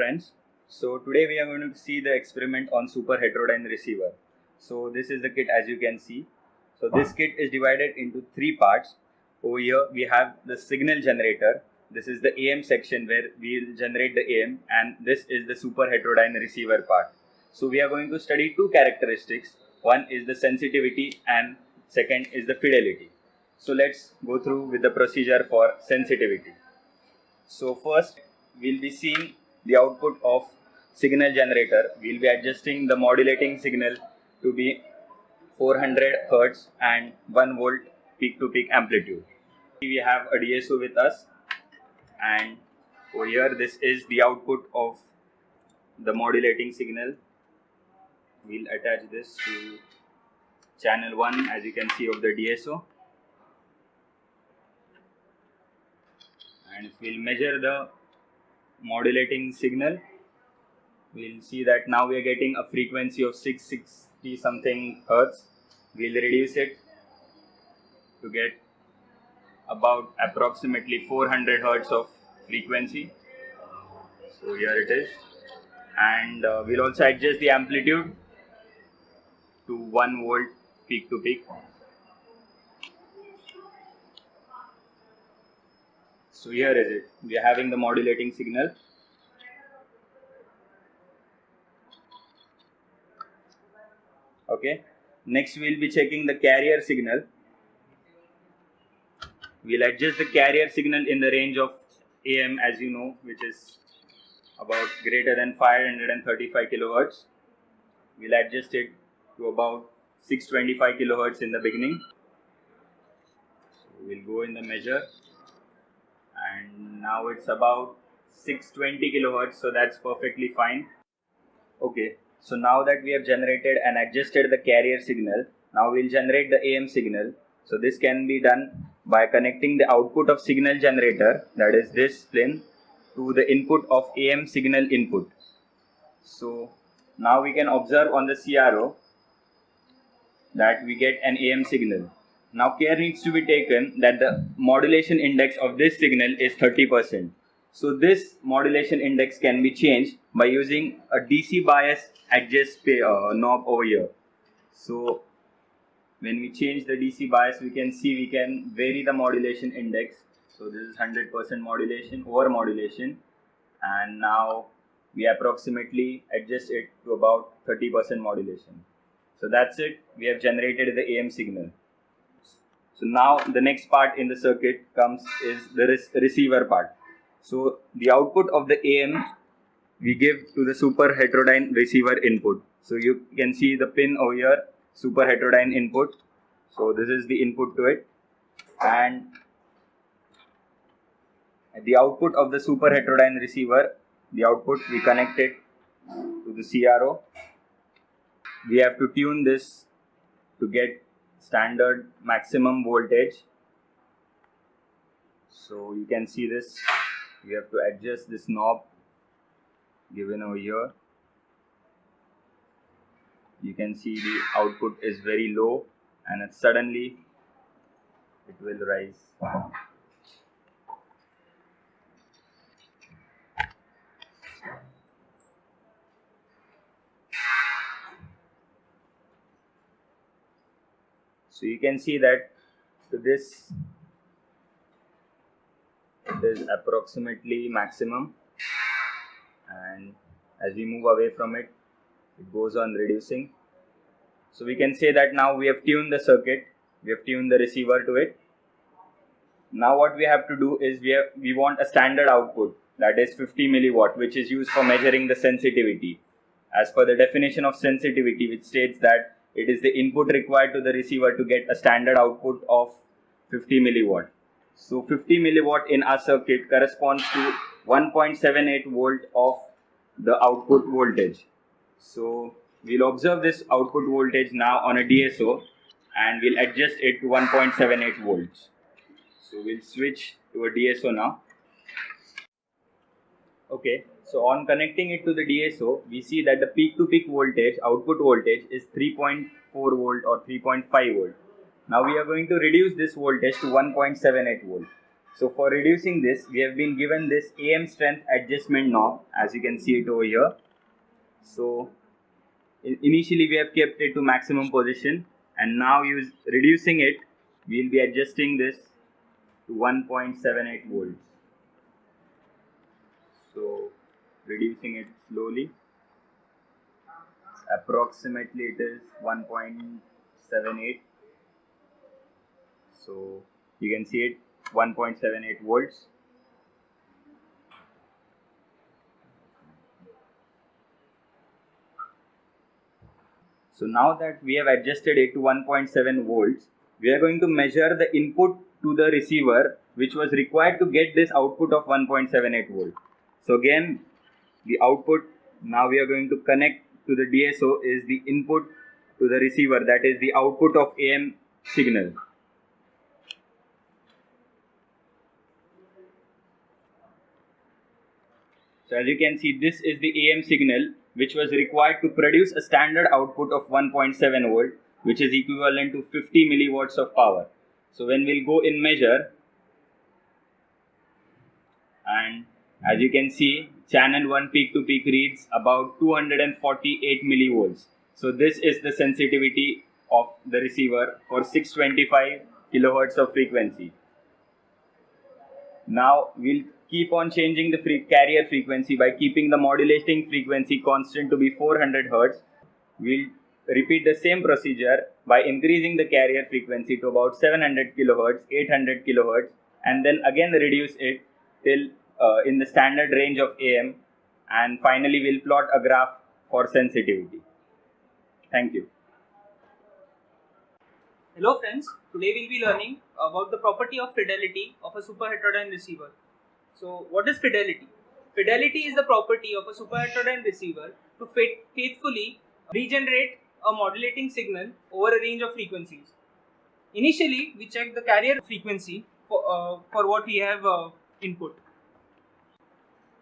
Friends, so today we are going to see the experiment on super heterodyne receiver. So this is the kit as you can see. So this kit is divided into three parts. Over here we have the signal generator. This is the AM section where we will generate the AM, and this is the super heterodyne receiver part. So we are going to study two characteristics. One is the sensitivity and second is the fidelity. So let's go through with the procedure for sensitivity. So first we'll be seeing the output of signal generator. We'll be adjusting the modulating signal to be 400 Hz and 1 volt peak to peak amplitude. We have a DSO with us, and over here this is the output of the modulating signal. We'll attach this to channel 1 as you can see of the DSO, and if we'll measure the modulating signal, we'll see that now we are getting a frequency of 660 something Hertz. We'll reduce it to get about approximately 400 Hertz of frequency. So here it is, and we'll also adjust the amplitude to 1 volt peak to peak. So here is it. We are having the modulating signal. Okay. Next we'll be checking the carrier signal. We'll adjust the carrier signal in the range of AM, as you know, which is about greater than 535 kilohertz. We'll adjust it to about 625 kilohertz in the beginning. So we'll go in the measure, and now it's about 620 kilohertz, so that's perfectly fine. Okay, so now that we have generated and adjusted the carrier signal, now we'll generate the AM signal. So this can be done by connecting the output of signal generator, that is this pin, to the input of AM signal input. So now we can observe on the CRO that we get an AM signal. Now care needs to be taken that the modulation index of this signal is 30%. So this modulation index can be changed by using a DC bias adjust knob over here. So when we change the DC bias, we can see we can vary the modulation index. So this is 100% modulation over modulation, and now we approximately adjust it to about 30% modulation. So that's it. We have generated the AM signal. So now the next part in the circuit comes is the receiver part. So the output of the AM we give to the super heterodyne receiver input. So you can see the pin over here, super heterodyne input. So this is the input to it, and the output of the super heterodyne receiver, the output we connect it to the CRO. We have to tune this to get standard maximum voltage. So you can see this, we have to adjust this knob given over here. You can see the output is very low, and suddenly it will rise. So you can see that this is approximately maximum, and as we move away from it, it goes on reducing. So we can say that now we have tuned the circuit, we have tuned the receiver to it. Now what we have to do is we want a standard output, that is 50 milliwatt, which is used for measuring the sensitivity. As per the definition of sensitivity, which states that it is the input required to the receiver to get a standard output of 50 milliwatt. So 50 milliwatt in our circuit corresponds to 1.78 volt of the output voltage. So we'll observe this output voltage now on a DSO, and we'll adjust it to 1.78 volts. So we'll switch to a DSO now. Okay, so on connecting it to the DSO, we see that the peak to peak voltage, output voltage, is 3.4 volt or 3.5 volt. Now we are going to reduce this voltage to 1.78 volt. So for reducing this, we have been given this AM strength adjustment knob, as you can see it over here. So initially we have kept it to maximum position, and now reducing it, we will be adjusting this to 1.78 volts. So reducing it slowly, approximately it is 1.78. So you can see it, 1.78 volts. So now that we have adjusted it to 1.7 volts, we are going to measure the input to the receiver which was required to get this output of 1.78 volt. So again, the output now we are going to connect to the DSO is the input to the receiver, that is the output of AM signal. So as you can see, this is the AM signal which was required to produce a standard output of 1.7 volt, which is equivalent to 50 milliwatts of power. So when we'll go in measure, and as you can see, channel 1 peak to peak reads about 248 millivolts. So this is the sensitivity of the receiver for 625 kilohertz of frequency. Now we'll keep on changing the carrier frequency by keeping the modulating frequency constant to be 400 Hz. We'll repeat the same procedure by increasing the carrier frequency to about 700 kHz, 800 kHz, and then again reduce it till in the standard range of AM, and finally we'll plot a graph for sensitivity. Thank you. Hello friends, today we'll be learning about the property of fidelity of a super heterodyne receiver. So what is fidelity? Fidelity is the property of a super heterodyne receiver to faithfully regenerate a modulating signal over a range of frequencies. Initially, we check the carrier frequency for what we have input.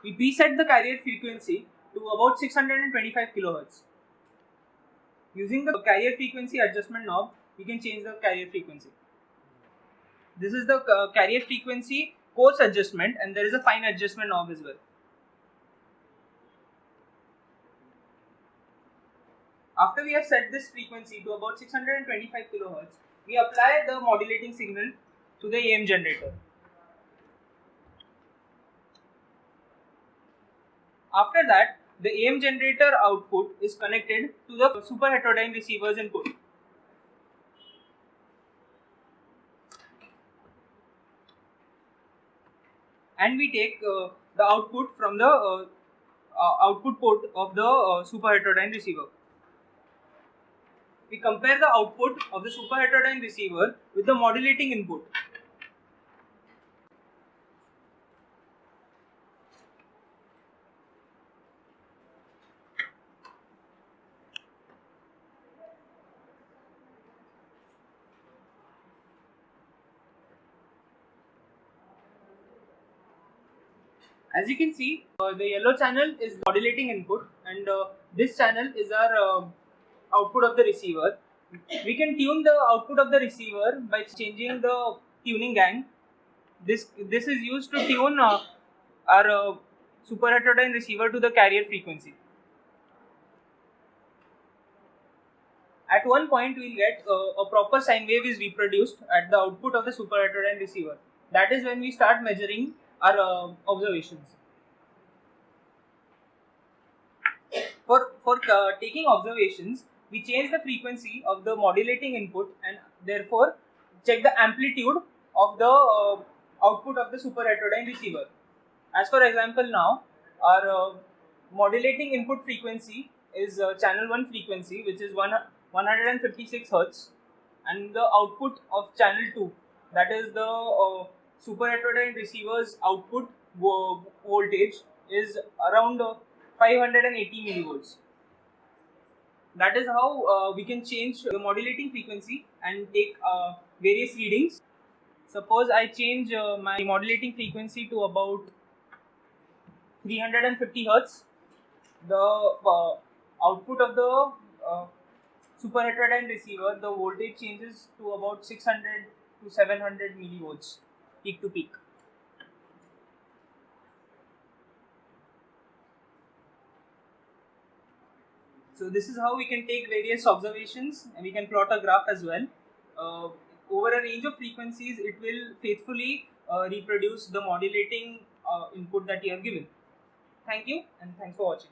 We preset the carrier frequency to about 625 kHz. Using the carrier frequency adjustment knob, we can change the carrier frequency. This is the carrier frequency coarse adjustment, and there is a fine adjustment knob as well. After we have set this frequency to about 625 kHz, we apply the modulating signal to the AM generator. After that, the AM generator output is connected to the super heterodyne receiver's input. And we take the output from the output port of the super heterodyne receiver. We compare the output of the super heterodyne receiver with the modulating input. As you can see, the yellow channel is modulating input, and this channel is our output of the receiver. We can tune the output of the receiver by changing the tuning gang. This is used to tune our super heterodyne receiver to the carrier frequency. At one point, we'll get a proper sine wave is reproduced at the output of the super heterodyne receiver. That is when we start measuring our observations. For taking observations, we change the frequency of the modulating input and therefore check the amplitude of the output of the super heterodyne receiver. As for example, now our modulating input frequency is channel 1 frequency, which is 156 Hz, and the output of channel 2, that is the super heterodyne receiver's output voltage, is around 580 millivolts. That is how we can change the modulating frequency and take various readings. Suppose I change my modulating frequency to about 350 Hz. The output of the super heterodyne receiver, the voltage changes to about 600 to 700 millivolts peak to peak. So this is how we can take various observations and we can plot a graph as well. Over a range of frequencies, it will faithfully reproduce the modulating input that you have given. Thank you and thanks for watching.